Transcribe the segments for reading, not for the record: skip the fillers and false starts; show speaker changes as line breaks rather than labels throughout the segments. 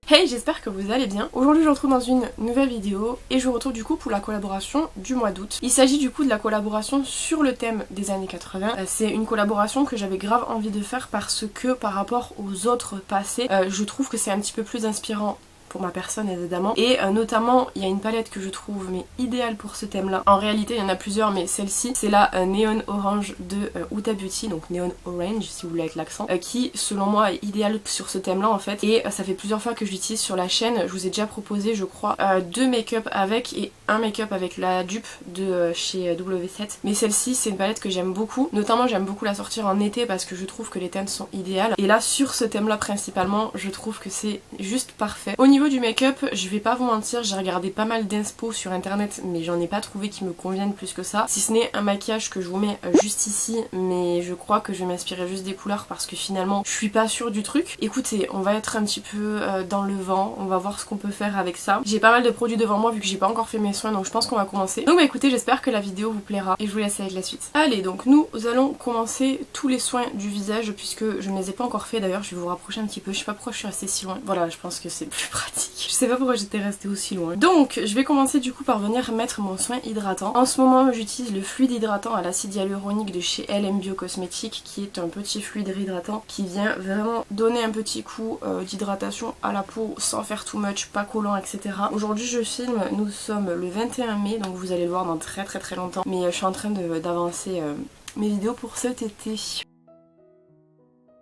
Hey, j'espère que vous allez bien. Aujourd'hui je vous retrouve dans une nouvelle vidéo et je vous retrouve du coup pour la collaboration du mois d'août. Il s'agit du coup de la collaboration sur le thème des années 80. C'est une collaboration que j'avais grave envie de faire parce que par rapport aux autres passés, je trouve que c'est un petit peu plus inspirant pour ma personne évidemment, et notamment il y a une palette que je trouve mais idéale pour ce thème là. En réalité il y en a plusieurs mais celle-ci c'est la Neon Orange de Huda Beauty, donc Neon Orange si vous voulez avec l'accent, qui selon moi est idéale sur ce thème là en fait, et ça fait plusieurs fois que je l'utilise sur la chaîne. Je vous ai déjà proposé je crois deux make-up avec et un make-up avec la dupe de chez W7, mais celle-ci c'est une palette que j'aime beaucoup, notamment j'aime beaucoup la sortir en été parce que je trouve que les teintes sont idéales, et là sur ce thème là principalement je trouve que c'est juste parfait. Au niveau du make-up, je vais pas vous mentir, j'ai regardé pas mal d'inspo sur internet mais j'en ai pas trouvé qui me conviennent plus que ça, si ce n'est un maquillage que je vous mets juste ici, mais je crois que je vais m'inspirer juste des couleurs parce que finalement je suis pas sûre du truc. Écoutez, on va être un petit peu dans le vent, on va voir ce qu'on peut faire avec ça. J'ai pas mal de produits devant moi vu que j'ai pas encore fait mes soins, donc je pense qu'on va commencer. Donc bah écoutez, j'espère que la vidéo vous plaira et je vous laisse avec la suite. Allez, donc nous allons commencer tous les soins du visage puisque je ne les ai pas encore fait. D'ailleurs je vais vous rapprocher un petit peu, je sais pas pourquoi je suis restée si loin, voilà, je pense que c'est plus pratique. Je sais pas pourquoi j'étais restée aussi loin. Donc je vais commencer du coup par venir mettre mon soin hydratant. En ce moment j'utilise le fluide hydratant à l'acide hyaluronique de chez LM Bio Cosmétiques, qui est un petit fluide hydratant qui vient vraiment donner un petit coup d'hydratation à la peau sans faire too much, pas collant, etc. Aujourd'hui je filme, nous sommes le 21 mai, donc vous allez le voir dans très longtemps, mais je suis en train d'avancer mes vidéos pour cet été.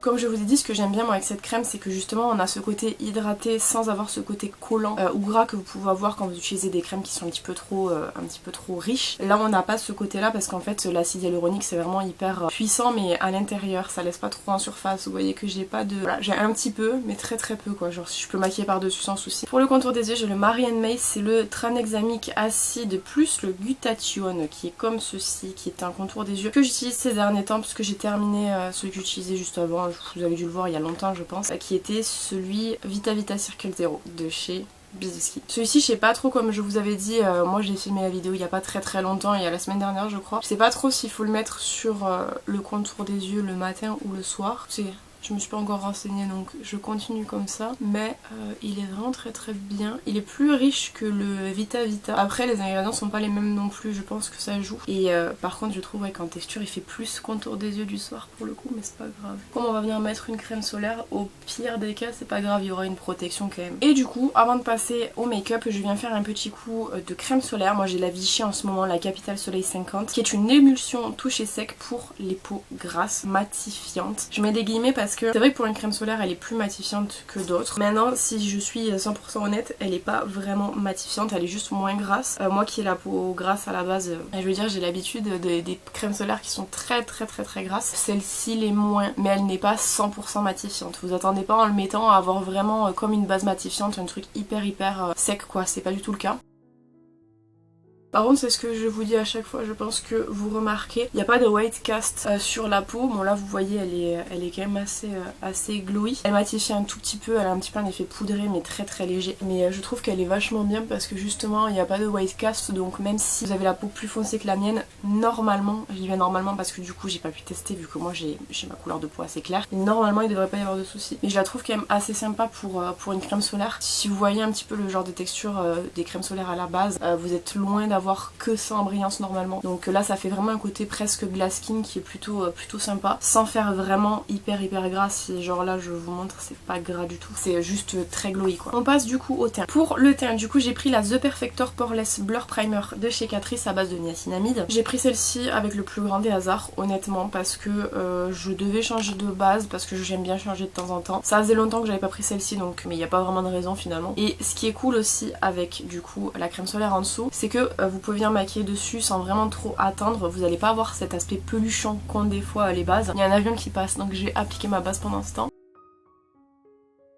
Comme je vous ai dit, ce que j'aime bien moi avec cette crème, c'est que justement on a ce côté hydraté sans avoir ce côté collant ou gras que vous pouvez avoir quand vous utilisez des crèmes qui sont un petit peu trop riches. Là on n'a pas ce côté là parce qu'en fait l'acide hyaluronique c'est vraiment hyper puissant, mais à l'intérieur ça laisse pas trop en surface. Vous voyez que j'ai pas de... Voilà, j'ai un petit peu mais très peu quoi, genre si je peux maquiller par dessus sans souci. Pour le contour des yeux j'ai le Mary & May, c'est le tranexamique acide plus le glutathione qui est comme ceci, qui est un contour des yeux que j'utilise ces derniers temps parce que j'ai terminé celui que j'utilisais juste avant. Vous avez dû le voir il y a longtemps je pense, qui était celui Vita Vita Circle Zero de chez Bizuski. Celui-ci je sais pas trop, comme je vous avais dit, moi j'ai filmé la vidéo il y a pas très longtemps, il y a la semaine dernière je crois. Je sais pas trop s'il faut le mettre sur le contour des yeux le matin ou le soir. Je me suis pas encore renseignée donc je continue comme ça, mais il est vraiment très bien. Il est plus riche que le Vita Vita. Après les ingrédients sont pas les mêmes non plus, je pense que ça joue. Et par contre je trouve qu'en texture il fait plus contour des yeux du soir pour le coup, mais c'est pas grave. Comme on va venir mettre une crème solaire, au pire des cas c'est pas grave, il y aura une protection quand même. Et du coup avant de passer au make-up, je viens faire un petit coup de crème solaire. Moi j'ai la Vichy en ce moment, la Capital Soleil 50, qui est une émulsion toucher sec pour les peaux grasses, matifiantes. Je mets des guillemets parce que c'est vrai que pour une crème solaire elle est plus matifiante que d'autres. Maintenant si je suis 100% honnête, elle est pas vraiment matifiante, elle est juste moins grasse. Moi qui ai la peau grasse à la base, je veux dire j'ai l'habitude des crèmes solaires qui sont très grasses. Celle-ci l'est moins, mais elle n'est pas 100% matifiante. Vous attendez pas en le mettant à avoir vraiment comme une base matifiante, un truc hyper sec quoi, c'est pas du tout le cas. Par contre c'est ce que je vous dis à chaque fois, je pense que vous remarquez, il n'y a pas de white cast sur la peau. Bon là vous voyez elle est quand même assez glowy. Elle matifie un tout petit peu, elle a un petit peu un effet poudré mais très léger. Mais je trouve qu'elle est vachement bien parce que justement il n'y a pas de white cast, donc même si vous avez la peau plus foncée que la mienne, normalement, je dis bien normalement parce que du coup j'ai pas pu tester vu que moi j'ai ma couleur de peau assez claire, normalement il devrait pas y avoir de soucis. Mais je la trouve quand même assez sympa pour une crème solaire. Si vous voyez un petit peu le genre de texture des crèmes solaires à la base, vous êtes loin d'avoir que ça en brillance normalement. Donc là ça fait vraiment un côté presque glass skin qui est plutôt sympa, sans faire vraiment hyper gras. Si genre là je vous montre, c'est pas gras du tout, c'est juste très glowy quoi. On passe du coup au teint. Pour le teint du coup j'ai pris la The Perfector Poreless Blur Primer de chez Catrice à base de niacinamide. J'ai pris celle-ci avec le plus grand des hasards honnêtement parce que je devais changer de base parce que j'aime bien changer de temps en temps. Ça faisait longtemps que j'avais pas pris celle-ci donc, mais il n'y a pas vraiment de raison finalement. Et ce qui est cool aussi avec du coup la crème solaire en dessous, c'est que vous pouvez venir maquiller dessus sans vraiment trop attendre, vous n'allez pas avoir cet aspect peluchant qu'ont des fois les bases. Il y a un avion qui passe donc je vais appliquer ma base pendant ce temps.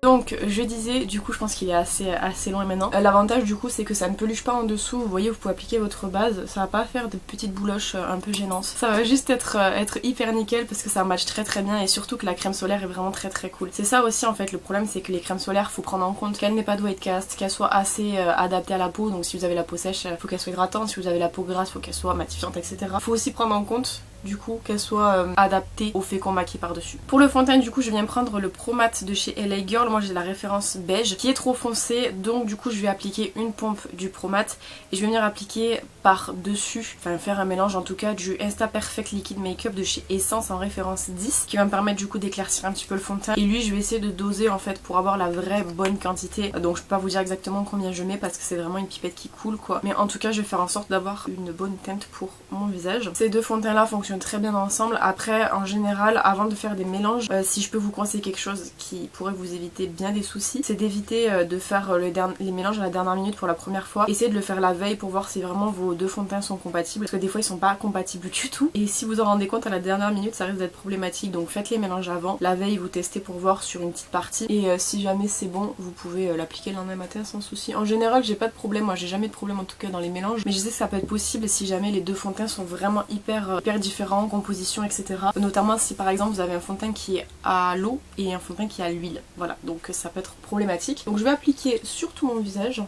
Donc je disais, du coup je pense qu'il est assez loin maintenant. L'avantage du coup c'est que ça ne peluche pas en dessous, vous voyez vous pouvez appliquer votre base, ça va pas faire de petites bouloches un peu gênantes. Ça va juste être hyper nickel parce que ça match très bien et surtout que la crème solaire est vraiment très cool. C'est ça aussi en fait, le problème c'est que les crèmes solaires faut prendre en compte qu'elles n'aient pas de white cast, qu'elles soient assez adaptées à la peau, donc si vous avez la peau sèche faut qu'elle soit hydratante, si vous avez la peau grasse faut qu'elle soit matifiante, etc. Faut aussi prendre en compte du coup qu'elle soit adaptée au fait qu'on maquille par dessus. Pour le fond de teint du coup je viens prendre le Pro Matte de chez LA Girl. Moi j'ai la référence beige qui est trop foncé, donc du coup je vais appliquer une pompe du Pro Matte et je vais venir appliquer par dessus, enfin faire un mélange en tout cas du Insta Perfect Liquid Makeup de chez Essence en référence 10 qui va me permettre du coup d'éclaircir un petit peu le fond de teint. Et lui je vais essayer de doser en fait pour avoir la vraie bonne quantité, donc je peux pas vous dire exactement combien je mets parce que c'est vraiment une pipette qui coule quoi, mais en tout cas je vais faire en sorte d'avoir une bonne teinte pour mon visage. Ces deux fonds de teint là fonctionnent très bien ensemble. Après en général avant de faire des mélanges, si je peux vous conseiller quelque chose qui pourrait vous éviter bien des soucis, c'est d'éviter de faire les mélanges à la dernière minute pour la première fois. Essayez de le faire la veille pour voir si vraiment vos deux fonds de teint sont compatibles, parce que des fois ils sont pas compatibles du tout et si vous en rendez compte à la dernière minute ça risque d'être problématique. Donc faites les mélanges avant, la veille vous testez pour voir sur une petite partie et si jamais c'est bon vous pouvez l'appliquer le lendemain matin sans souci. En général j'ai pas de problème, moi j'ai jamais de problème en tout cas dans les mélanges, mais je sais que ça peut être possible si jamais les deux fonds de teint sont vraiment hyper différents en composition etc. Notamment si par exemple vous avez un fond de teint qui est à l'eau et un fond de teint qui est à l'huile, voilà, donc ça peut être problématique. Donc je vais appliquer sur tout mon visage.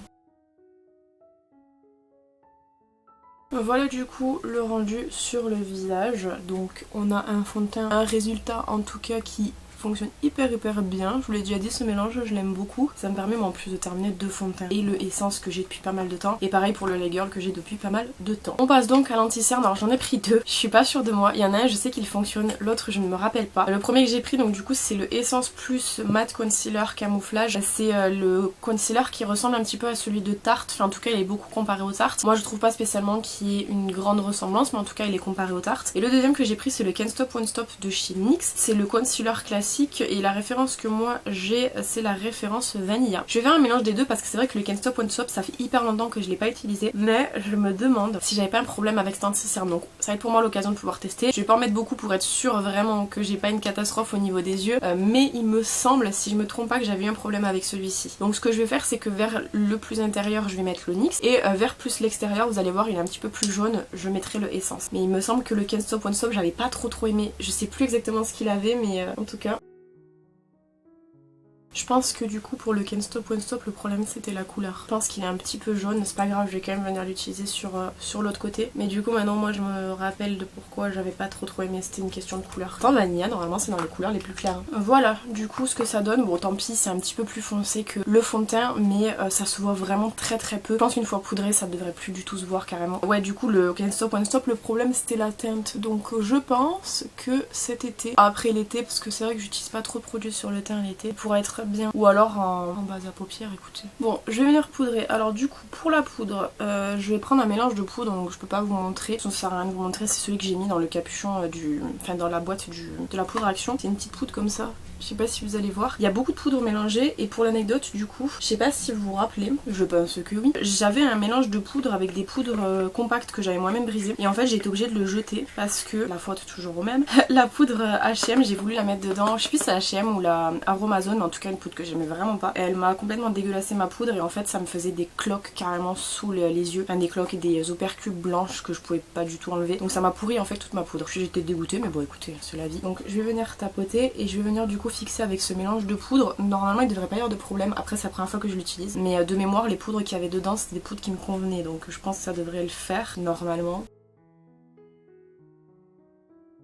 Voilà du coup le rendu sur le visage, donc on a un fond de teint, un résultat en tout cas qui fonctionne hyper bien. Je vous l'ai déjà dit, ce mélange je l'aime beaucoup, ça me permet moi en plus de terminer deux fonds de teint et le Essence que j'ai depuis pas mal de temps et pareil pour le LA Girl que j'ai depuis pas mal de temps. On passe donc à l'anti-cerne. Alors j'en ai pris deux, je suis pas sûre de moi, il y en a un je sais qu'il fonctionne, l'autre je ne me rappelle pas. Le premier que j'ai pris donc du coup c'est le Essence Plus Matte Concealer Camouflage, c'est le concealer qui ressemble un petit peu à celui de Tarte, enfin en tout cas il est beaucoup comparé aux Tarte. Moi je trouve pas spécialement qu'il y ait une grande ressemblance, mais en tout cas il est comparé aux Tarte. Et le deuxième que j'ai pris c'est le Can't Stop Won't Stop de chez NYX, c'est le concealer classique et la référence que moi j'ai c'est la référence Vanilla. Je vais faire un mélange des deux parce que c'est vrai que le Can't Stop Won't Stop ça fait hyper longtemps que je l'ai pas utilisé, mais je me demande si j'avais pas un problème avec cet anti-cerne, donc ça va être pour moi l'occasion de pouvoir tester. Je vais pas en mettre beaucoup pour être sûre vraiment que j'ai pas une catastrophe au niveau des yeux, mais il me semble, si je me trompe pas, que j'avais eu un problème avec celui-ci. Donc ce que je vais faire c'est que vers le plus intérieur je vais mettre le NYX et vers plus l'extérieur vous allez voir il est un petit peu plus jaune, je mettrai le Essence. Mais il me semble que le Can't Stop Won't Stop j'avais pas trop aimé, je sais plus exactement ce qu'il avait mais en tout cas je pense que du coup pour le Can't Stop Won't Stop le problème c'était la couleur. Je pense qu'il est un petit peu jaune, c'est pas grave, je vais quand même venir l'utiliser sur l'autre côté. Mais du coup maintenant moi je me rappelle de pourquoi j'avais pas trop aimé, c'était une question de couleur. Tant Vanilla normalement c'est dans les couleurs les plus claires. Voilà du coup ce que ça donne, bon tant pis c'est un petit peu plus foncé que le fond de teint mais ça se voit vraiment très peu. Je pense qu'une fois poudré ça devrait plus du tout se voir carrément. Ouais du coup le Can't Stop Won't Stop le problème c'était la teinte, donc je pense que cet été, après l'été parce que c'est vrai que j'utilise pas trop de produits sur le teint l'été, pourrait être bien, ou alors en base à paupières, écoutez. Bon, je vais venir poudrer. Alors du coup, pour la poudre, je vais prendre un mélange de poudre, donc je peux pas vous montrer, ça sert à rien de vous montrer, c'est celui que j'ai mis dans le capuchon enfin dans la boîte de la poudre Action. C'est une petite poudre comme ça. Je sais pas si vous allez voir. Il y a beaucoup de poudre mélangée et pour l'anecdote du coup, je sais pas si vous vous rappelez, je pense que oui, j'avais un mélange de poudre avec des poudres compactes que j'avais moi-même brisées et en fait j'ai été obligée de le jeter parce que, la faute toujours au même, la poudre H&M j'ai voulu la mettre dedans, je sais plus si c'est H&M ou la Aromazone mais en tout cas une poudre que j'aimais vraiment pas. Elle m'a complètement dégueulassé ma poudre et en fait ça me faisait des cloques carrément sous les yeux, enfin des cloques et des opercules blanches que je pouvais pas du tout enlever, donc ça m'a pourri en fait toute ma poudre. J'étais dégoûtée mais bon écoutez c'est la vie. Donc je vais venir tapoter et je vais venir du coup fixer avec ce mélange de poudre. Normalement il devrait pas y avoir de problème, après c'est la première fois que je l'utilise mais de mémoire les poudres qu'il y avait dedans c'était des poudres qui me convenaient donc je pense que ça devrait le faire normalement.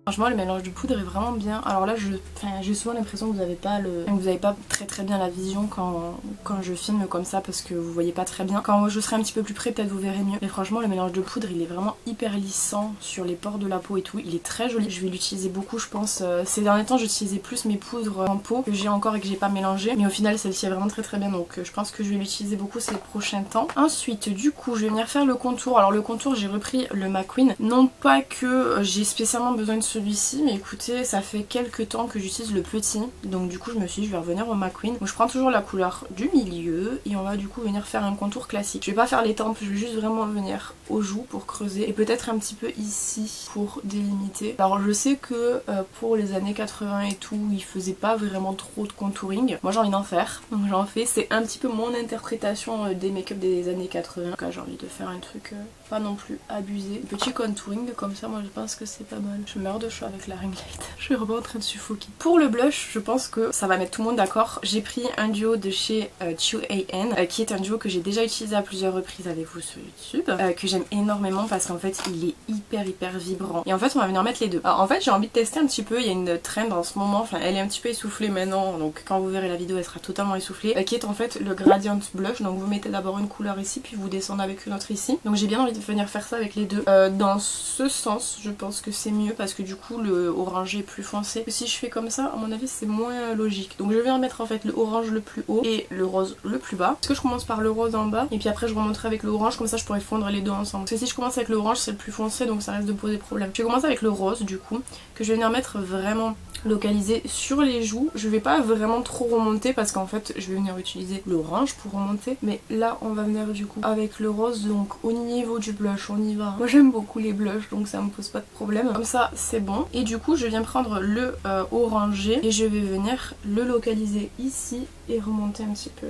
Franchement le mélange de poudre est vraiment bien. Alors là j'ai souvent l'impression que vous n'avez pas très bien la vision quand je filme comme ça parce que vous voyez pas très bien. Quand je serai un petit peu plus près peut-être vous verrez mieux. Mais franchement le mélange de poudre il est vraiment hyper lissant sur les pores de la peau et tout. Il est très joli. Je vais l'utiliser beaucoup je pense. Ces derniers temps j'utilisais plus mes poudres en peau que j'ai encore et que j'ai pas mélangé. Mais au final celle-ci est vraiment très bien donc je pense que je vais l'utiliser beaucoup ces prochains temps. Ensuite du coup je vais venir faire le contour. Alors le contour j'ai repris le McQueen. Non pas que j'ai spécialement besoin de celui-ci mais écoutez ça fait quelques temps que j'utilise le petit donc du coup je me suis dit je vais revenir au McQueen. Donc je prends toujours la couleur du milieu et on va du coup venir faire un contour classique. Je vais pas faire les tempes, je vais juste vraiment venir aux joues pour creuser et peut-être un petit peu ici pour délimiter. Alors je sais que pour les années 80 et tout ils faisaient pas vraiment trop de contouring. Moi j'ai envie d'en faire donc j'en fais, c'est un petit peu mon interprétation des make-up des années 80. Donc j'ai envie de faire un truc pas non plus abusé. Petit contouring comme ça moi je pense que c'est pas mal. Je meurs de chaud avec la ring light. Je suis vraiment en train de suffoquer. Pour le blush, je pense que ça va mettre tout le monde d'accord. J'ai pris un duo de chez 2AN, qui est un duo que j'ai déjà utilisé à plusieurs reprises avec vous sur YouTube, que j'aime énormément parce qu'en fait il est hyper vibrant. Et en fait on va venir mettre les deux. Alors en fait j'ai envie de tester un petit peu, il y a une trend en ce moment, enfin elle est un petit peu essoufflée maintenant, donc quand vous verrez la vidéo elle sera totalement essoufflée, qui est en fait le Gradient Blush. Donc vous mettez d'abord une couleur ici puis vous descendez avec une autre ici. Donc j'ai bien envie de venir faire ça avec les deux. Dans ce sens je pense que c'est mieux parce que du coup le orangé est plus foncé. Si je fais comme ça à mon avis c'est moins logique. Donc je vais mettre en fait le orange le plus haut et le rose le plus bas. Est-ce que je commence par le rose en bas et puis après je remonterai avec le orange, comme ça je pourrais fondre les deux ensemble. Parce que si je commence avec le orange c'est le plus foncé donc ça risque de poser problème. Je vais commencer avec le rose du coup, que je vais venir mettre vraiment localisé sur les joues. Je vais pas vraiment trop remonter parce qu'en fait je vais venir utiliser l'orange pour remonter, mais là on va venir du coup avec le rose. Donc au niveau du blush on y va. Moi j'aime beaucoup les blushs donc ça me pose pas de problème. Comme ça c'est bon. Et du coup je viens prendre le orangé et je vais venir le localiser ici et remonter un petit peu.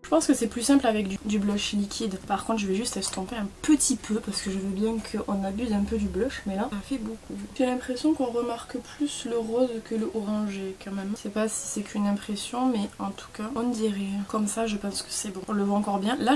Je pense que c'est plus simple avec du blush liquide. Par contre je vais juste estomper un petit peu parce que je veux bien qu'on abuse un peu du blush, mais là ça fait beaucoup. J'ai l'impression qu'on remarque plus le rose que le orangé quand même. Je sais pas si c'est qu'une impression, mais en tout cas on dirait. Comme ça je pense que c'est bon. On le voit encore bien. Là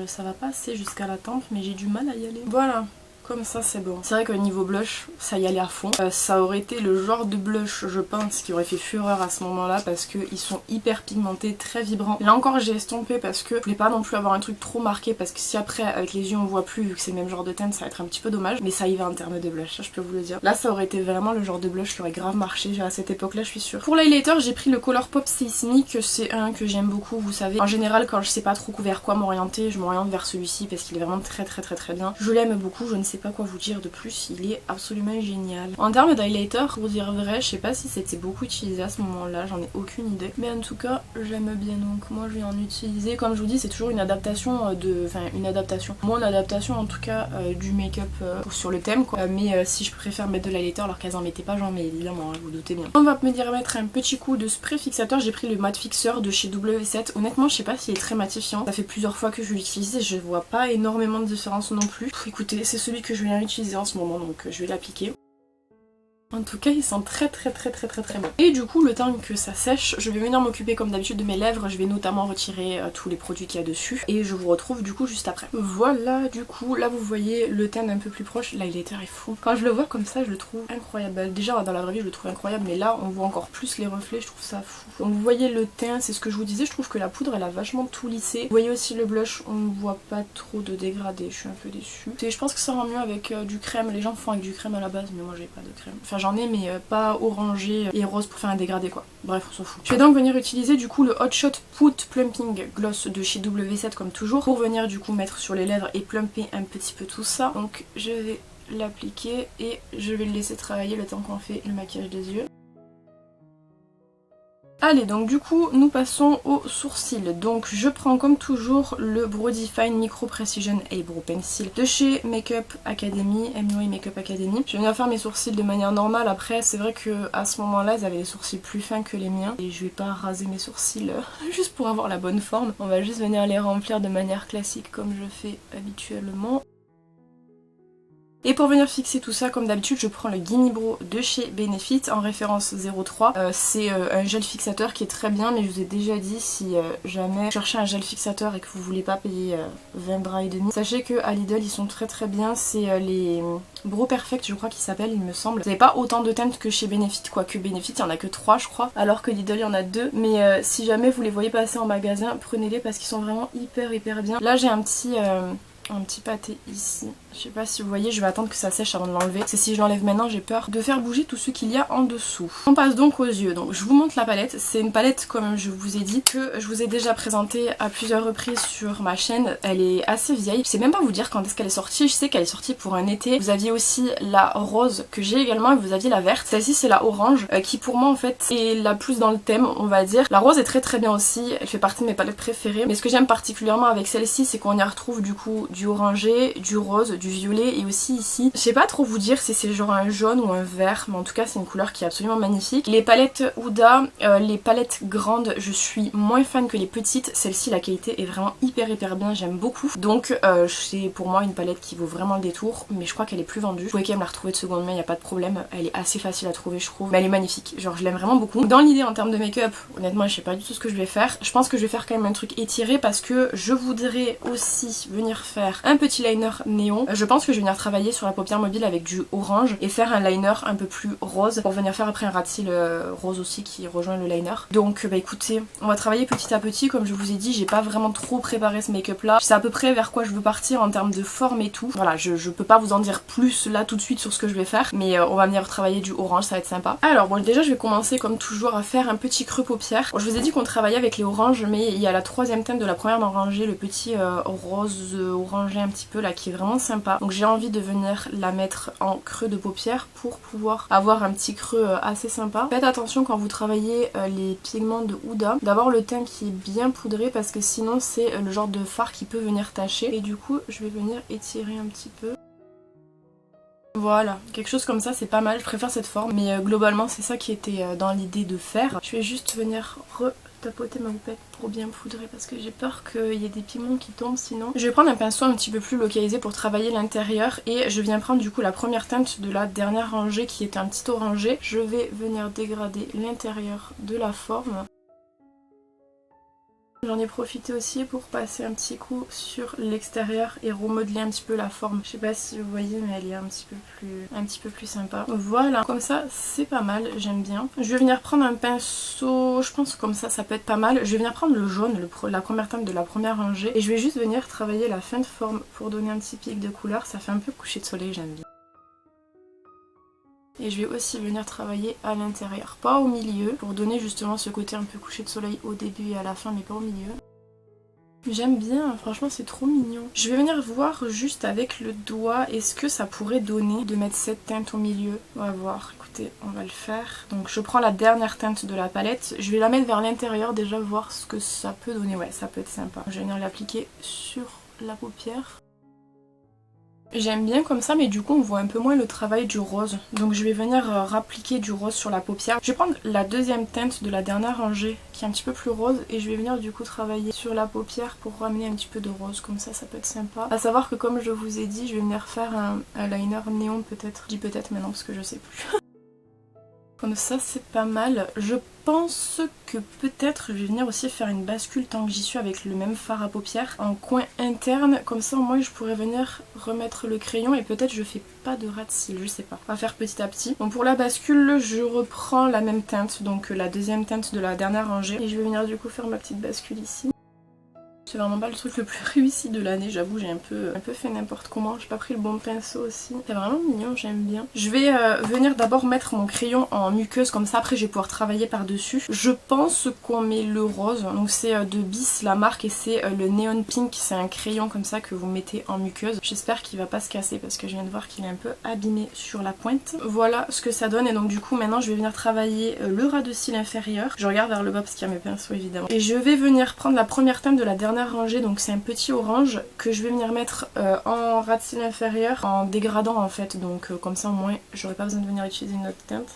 ça va pas assez jusqu'à la tempe mais j'ai du mal à y aller. Voilà. Comme ça c'est bon. C'est vrai qu'au niveau blush, ça y allait à fond. Ça aurait été le genre de blush, je pense, qui aurait fait fureur à ce moment-là parce qu'ils sont hyper pigmentés, très vibrants. Là encore j'ai estompé parce que je voulais pas non plus avoir un truc trop marqué parce que si après avec les yeux on voit plus, vu que c'est le même genre de teinte, ça va être un petit peu dommage. Mais ça y va en termes de blush, ça je peux vous le dire. Là ça aurait été vraiment le genre de blush qui aurait grave marché à cette époque-là, je suis sûre. Pour l'highlighter j'ai pris le Colourpop Seismic, c'est un que j'aime beaucoup, vous savez. En général quand je sais pas trop vers quoi m'orienter, je m'oriente vers celui-ci parce qu'il est vraiment très bien. Je l'aime beaucoup, je ne sais pas quoi vous dire de plus, il est absolument génial. En termes d'highlighter, pour dire vrai, je sais pas si c'était beaucoup utilisé à ce moment-là, j'en ai aucune idée. Mais en tout cas, j'aime bien, donc moi je vais en utiliser. Comme je vous dis, c'est toujours une adaptation mon adaptation en tout cas du make-up sur le thème quoi. Mais si je préfère mettre de l'highlighter alors qu'elles en mettaient pas, j'en mets évidemment, hein, vous doutez bien. On va me dire mettre un petit coup de spray fixateur, j'ai pris le matte fixeur de chez W7. Honnêtement, je sais pas s'il est très matifiant. Ça fait plusieurs fois que je l'utilise et je vois pas énormément de différence non plus. Écoutez, c'est celui que je viens utiliser en ce moment donc je vais l'appliquer. En tout cas, ils sont très bons. Et du coup, le temps que ça sèche, je vais venir m'occuper comme d'habitude de mes lèvres. Je vais notamment retirer tous les produits qu'il y a dessus. Et je vous retrouve du coup juste après. Voilà, du coup, là vous voyez le teint un peu plus proche. L'highlighter est fou. Quand je le vois comme ça, je le trouve incroyable. Déjà, dans la vraie vie, je le trouve incroyable. Mais là, on voit encore plus les reflets. Je trouve ça fou. Donc vous voyez le teint, c'est ce que je vous disais. Je trouve que la poudre, elle a vachement tout lissé. Vous voyez aussi le blush, on ne voit pas trop de dégradé. Je suis un peu déçue. Et je pense que ça rend mieux avec du crème. Les gens font avec du crème à la base, mais moi j'ai pas de crème. Enfin, j'en ai mais pas orangé et rose pour faire un dégradé quoi. Bref, on s'en fout. Je vais donc venir utiliser du coup le Hot Shot Put Plumping Gloss de chez W7 comme toujours pour venir du coup mettre sur les lèvres et plumper un petit peu tout ça. Donc je vais l'appliquer et je vais le laisser travailler le temps qu'on fait le maquillage des yeux. Allez, donc du coup nous passons aux sourcils. Donc je prends comme toujours le Brody Fine Micro Precision Eyebrow Pencil de chez Makeup Academy, MUA Makeup Academy. Je vais venir faire mes sourcils de manière normale. Après c'est vrai que à ce moment là ils avaient les sourcils plus fins que les miens et je vais pas raser mes sourcils juste pour avoir la bonne forme. On va juste venir les remplir de manière classique comme je fais habituellement. Et pour venir fixer tout ça, comme d'habitude, je prends le Gimme Brow de chez Benefit en référence 03. C'est un gel fixateur qui est très bien, mais je vous ai déjà dit, si jamais vous cherchez un gel fixateur et que vous voulez pas payer 20 bras et demi, sachez que à Lidl ils sont très bien. C'est les Brow Perfect, je crois qu'ils s'appellent, il me semble. Vous n'avez pas autant de teintes que chez Benefit, quoique Benefit il y en a que 3 je crois, alors que Lidl il y en a 2. Mais si jamais vous les voyez passer en magasin, prenez-les parce qu'ils sont vraiment hyper bien. Là j'ai un petit pâté ici. Je sais pas si vous voyez, je vais attendre que ça sèche avant de l'enlever. Parce que si je l'enlève maintenant, j'ai peur de faire bouger tout ce qu'il y a en dessous. On passe donc aux yeux. Donc je vous montre la palette. C'est une palette, comme je vous ai dit, que je vous ai déjà présentée à plusieurs reprises sur ma chaîne. Elle est assez vieille. Je sais même pas vous dire quand est-ce qu'elle est sortie. Je sais qu'elle est sortie pour un été. Vous aviez aussi la rose que j'ai également et vous aviez la verte. Celle-ci c'est la orange qui pour moi en fait est la plus dans le thème, on va dire. La rose est très bien aussi. Elle fait partie de mes palettes préférées. Mais ce que j'aime particulièrement avec celle-ci, c'est qu'on y retrouve du coup du orangé, du rose, du violet et aussi ici. Je sais pas trop vous dire si c'est genre un jaune ou un vert, mais en tout cas c'est une couleur qui est absolument magnifique. Les palettes Huda, les palettes grandes, je suis moins fan que les petites. Celle-ci, la qualité est vraiment hyper bien, j'aime beaucoup. Donc c'est pour moi une palette qui vaut vraiment le détour, mais je crois qu'elle est plus vendue. Vous pouvez quand même la retrouver de seconde main, il n'y a pas de problème. Elle est assez facile à trouver je trouve, mais elle est magnifique. Genre je l'aime vraiment beaucoup. Dans l'idée en termes de make-up, honnêtement je sais pas du tout ce que je vais faire. Je pense que je vais faire quand même un truc étiré parce que je voudrais aussi venir faire un petit liner néon. Je pense que je vais venir travailler sur la paupière mobile avec du orange et faire un liner un peu plus rose pour venir faire après un ras de cils rose aussi qui rejoint le liner. Donc bah écoutez, on va travailler petit à petit. Comme je vous ai dit, j'ai pas vraiment trop préparé ce make-up là. Je sais à peu près vers quoi je veux partir en termes de forme et tout. Voilà, je peux pas vous en dire plus là tout de suite sur ce que je vais faire, mais on va venir travailler du orange, ça va être sympa. Alors bon, déjà je vais commencer comme toujours à faire un petit creux paupière. Bon, je vous ai dit qu'on travaillait avec les oranges, mais il y a la troisième teinte de la première rangée, le petit rose orangé un petit peu là qui est vraiment sympa. Donc j'ai envie de venir la mettre en creux de paupière pour pouvoir avoir un petit creux assez sympa. Faites attention quand vous travaillez les pigments de Huda d'avoir le teint qui est bien poudré parce que sinon c'est le genre de fard qui peut venir tacher. Et du coup je vais venir étirer un petit peu. Voilà, quelque chose comme ça c'est pas mal, je préfère cette forme, mais globalement c'est ça qui était dans l'idée de faire. Je vais juste venir tapoter ma houppette pour bien poudrer parce que j'ai peur qu'il y ait des pigments qui tombent sinon. Je vais prendre un pinceau un petit peu plus localisé pour travailler l'intérieur et je viens prendre du coup la première teinte de la dernière rangée qui est un petit orangé. Je vais venir dégrader l'intérieur de la forme. J'en ai profité aussi pour passer un petit coup sur l'extérieur et remodeler un petit peu la forme. Je sais pas si vous voyez mais elle est un petit peu plus sympa. Voilà, comme ça c'est pas mal, j'aime bien. Je vais venir prendre un pinceau, je pense que comme ça peut être pas mal. Je vais venir prendre le jaune, la première teinte de la première rangée et je vais juste venir travailler la fin de forme pour donner un petit pic de couleur. Ça fait un peu coucher de soleil, j'aime bien. Et je vais aussi venir travailler à l'intérieur, pas au milieu, pour donner justement ce côté un peu couché de soleil au début et à la fin, mais pas au milieu. J'aime bien, franchement c'est trop mignon. Je vais venir voir juste avec le doigt, est-ce que ça pourrait donner de mettre cette teinte au milieu. On va voir, écoutez, on va le faire. Donc je prends la dernière teinte de la palette, je vais la mettre vers l'intérieur déjà, voir ce que ça peut donner. Ouais, ça peut être sympa. Je vais venir l'appliquer sur la paupière. J'aime bien comme ça mais du coup on voit un peu moins le travail du rose. Donc je vais venir rappliquer du rose sur la paupière. Je vais prendre la deuxième teinte de la dernière rangée qui est un petit peu plus rose et je vais venir du coup travailler sur la paupière pour ramener un petit peu de rose. Comme ça peut être sympa. A savoir que comme je vous ai dit je vais venir faire un liner néon peut-être. Je dis peut-être maintenant parce que je sais plus. Comme ça c'est pas mal. Je pense que peut-être je vais venir aussi faire une bascule tant que j'y suis avec le même fard à paupières en coin interne. Comme ça au moins je pourrais venir remettre le crayon et peut-être je fais pas de ras de cils, je sais pas. On va faire petit à petit. Bon, pour la bascule je reprends la même teinte, donc la deuxième teinte de la dernière rangée. Et je vais venir du coup faire ma petite bascule ici. C'est vraiment pas le truc le plus réussi de l'année, j'avoue j'ai un peu fait n'importe comment, j'ai pas pris le bon pinceau aussi. C'est vraiment mignon, j'aime bien. Je vais venir d'abord mettre mon crayon en muqueuse, comme ça après je vais pouvoir travailler par dessus. Je pense qu'on met le rose, donc c'est de Bis la marque et c'est le Neon Pink, c'est un crayon comme ça que vous mettez en muqueuse. J'espère qu'il va pas se casser parce que je viens de voir qu'il est un peu abîmé sur la pointe. Voilà ce que ça donne et donc du coup maintenant je vais venir travailler le ras de cils inférieur. Je regarde vers le bas parce qu'il y a mes pinceaux évidemment. Et je vais venir prendre la première teinte de la dernière rangée, donc c'est un petit orange que je vais venir mettre en ras de cils inférieur en dégradant en fait, donc comme ça au moins j'aurai pas besoin de venir utiliser une autre teinte.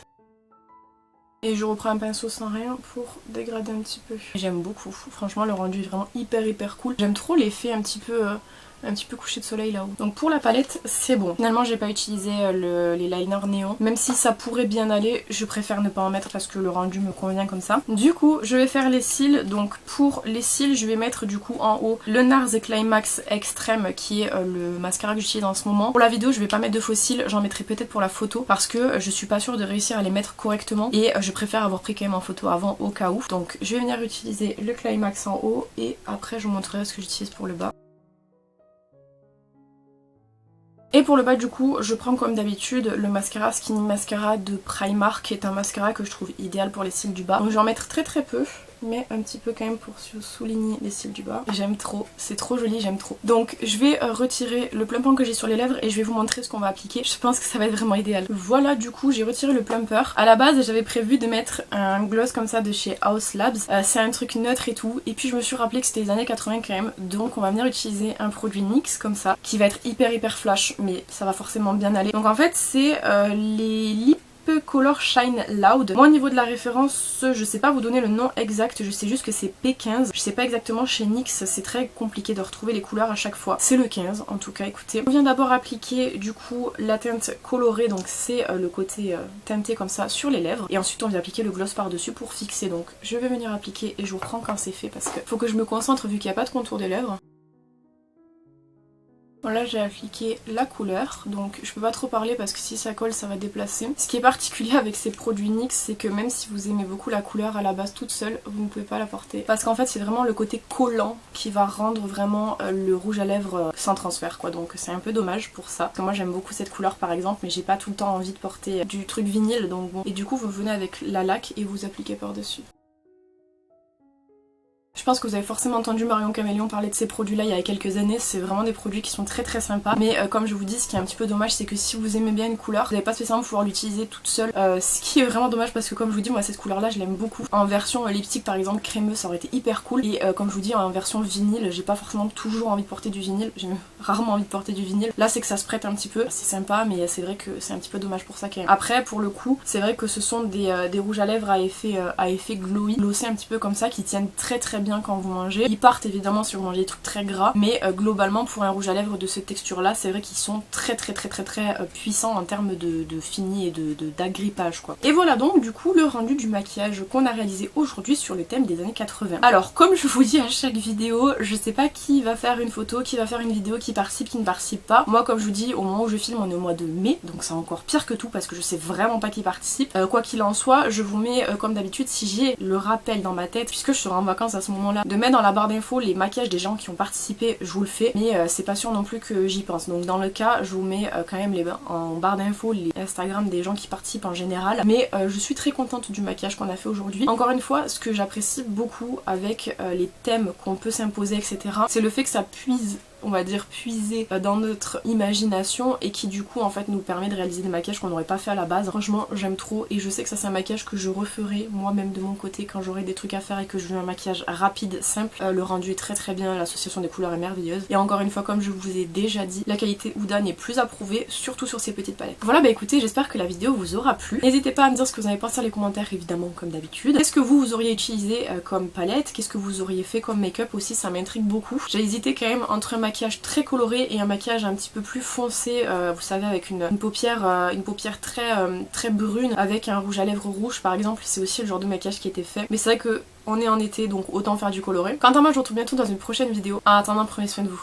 Et je reprends un pinceau sans rien pour dégrader un petit peu. J'aime beaucoup, franchement le rendu est vraiment hyper cool. J'aime trop l'effet un petit peu couché de soleil là-haut. Donc pour la palette c'est bon. Finalement j'ai pas utilisé les liners néons. Même si ça pourrait bien aller, je préfère ne pas en mettre parce que le rendu me convient comme ça. Du coup je vais faire les cils. Donc pour les cils je vais mettre du coup en haut le NARS Climax Extreme qui est le mascara que j'utilise en ce moment. Pour la vidéo je vais pas mettre de faux cils, j'en mettrai peut-être pour la photo parce que je suis pas sûre de réussir à les mettre correctement et je préfère avoir pris quand même en photo avant au cas où. Donc je vais venir utiliser le Climax en haut et après je vous montrerai ce que j'utilise pour le bas. Et pour le bas du coup je prends comme d'habitude le mascara Skinny Mascara de Primark qui est un mascara que je trouve idéal pour les cils du bas. Donc je vais en mettre très peu mais un petit peu quand même pour souligner les cils du bas. J'aime trop, c'est trop joli, j'aime trop. Donc je vais retirer le plumper que j'ai sur les lèvres et je vais vous montrer ce qu'on va appliquer. Je pense que ça va être vraiment idéal. Voilà, du coup j'ai retiré le plumper. À la base j'avais prévu de mettre un gloss comme ça de chez Haus Labs. C'est un truc neutre et tout. Et puis je me suis rappelé que c'était les années 80 quand même. Donc on va venir utiliser un produit NYX comme ça, qui va être hyper flash, mais ça va forcément bien aller. Donc en fait c'est les Lip Color Shine Loud. Moi au niveau de la référence, je sais pas vous donner le nom exact, je sais juste que c'est P15. Je sais pas exactement chez NYX, c'est très compliqué de retrouver les couleurs à chaque fois. C'est le 15 en tout cas, écoutez. On vient d'abord appliquer du coup la teinte colorée, donc c'est le côté teinté comme ça sur les lèvres. Et ensuite on vient appliquer le gloss par dessus pour fixer. Donc je vais venir appliquer et je vous reprends quand c'est fait parce que faut que je me concentre vu qu'il n'y a pas de contour des lèvres. Là j'ai appliqué la couleur, donc je peux pas trop parler parce que si ça colle ça va déplacer. Ce qui est particulier avec ces produits NYX, c'est que même si vous aimez beaucoup la couleur à la base toute seule, vous ne pouvez pas la porter. Parce qu'en fait c'est vraiment le côté collant qui va rendre vraiment le rouge à lèvres sans transfert quoi, donc c'est un peu dommage pour ça. Parce que moi j'aime beaucoup cette couleur par exemple, mais j'ai pas tout le temps envie de porter du truc vinyle, donc bon. Et du coup vous venez avec la laque et vous appliquez par dessus. Je pense que vous avez forcément entendu Marion Caméléon parler de ces produits là il y a quelques années, c'est vraiment des produits qui sont très sympas. Mais comme je vous dis, ce qui est un petit peu dommage c'est que si vous aimez bien une couleur, vous n'allez pas spécialement pouvoir l'utiliser toute seule. Ce qui est vraiment dommage parce que comme je vous dis, moi cette couleur là je l'aime beaucoup. En version lipstick par exemple crémeux ça aurait été hyper cool. Et comme je vous dis en version vinyle, j'ai pas forcément toujours envie de porter du vinyle, j'ai rarement envie de porter du vinyle. Là c'est que ça se prête un petit peu, c'est sympa mais c'est vrai que c'est un petit peu dommage pour ça quand même. Après pour le coup, c'est vrai que ce sont des rouges à lèvres à effet glowy, glossés un petit peu comme ça qui tiennent très bien quand vous mangez. Ils partent évidemment si vous mangez des trucs très gras, mais globalement pour un rouge à lèvres de cette texture là, c'est vrai qu'ils sont très puissants en termes de fini et d'agrippage quoi. Et voilà donc du coup le rendu du maquillage qu'on a réalisé aujourd'hui sur le thème des années 80. Alors comme je vous dis à chaque vidéo, je sais pas qui va faire une photo, qui va faire une vidéo, qui participe, qui ne participe pas. Moi comme je vous dis, au moment où je filme on est au mois de mai, donc c'est encore pire que tout parce que je sais vraiment pas qui participe. Quoi qu'il en soit, je vous mets comme d'habitude, si j'ai le rappel dans ma tête, puisque je serai en vacances à ce moment là, de mettre dans la barre d'infos les maquillages des gens qui ont participé, je vous le fais, mais c'est pas sûr non plus que j'y pense. Donc dans le cas, je vous mets quand même en barre d'infos les Instagram des gens qui participent en général. Mais je suis très contente du maquillage qu'on a fait aujourd'hui. Encore une fois, ce que j'apprécie beaucoup avec les thèmes qu'on peut s'imposer, etc., c'est le fait que ça puise, on va dire puiser dans notre imagination et qui du coup en fait nous permet de réaliser des maquillages qu'on n'aurait pas fait à la base. Franchement j'aime trop et je sais que ça c'est un maquillage que je referai moi-même de mon côté quand j'aurai des trucs à faire et que je veux un maquillage rapide, simple. Le rendu est très bien, l'association des couleurs est merveilleuse et encore une fois comme je vous ai déjà dit, la qualité Huda n'est plus approuvée, surtout sur ces petites palettes. Voilà bah écoutez, j'espère que la vidéo vous aura plu. N'hésitez pas à me dire ce que vous en avez pensé dans les commentaires évidemment comme d'habitude. Qu'est-ce que vous auriez utilisé comme palette, qu'est-ce que vous auriez fait comme make-up aussi, ça m'intrigue beaucoup. J'ai hésité quand même entre un maquillage très coloré et un maquillage un petit peu plus foncé, vous savez avec une paupière très brune avec un rouge à lèvres rouge par exemple, c'est aussi le genre de maquillage qui était fait. Mais c'est vrai que on est en été donc autant faire du coloré. Quant à moi je vous retrouve bientôt dans une prochaine vidéo. En attendant, prenez soin de vous.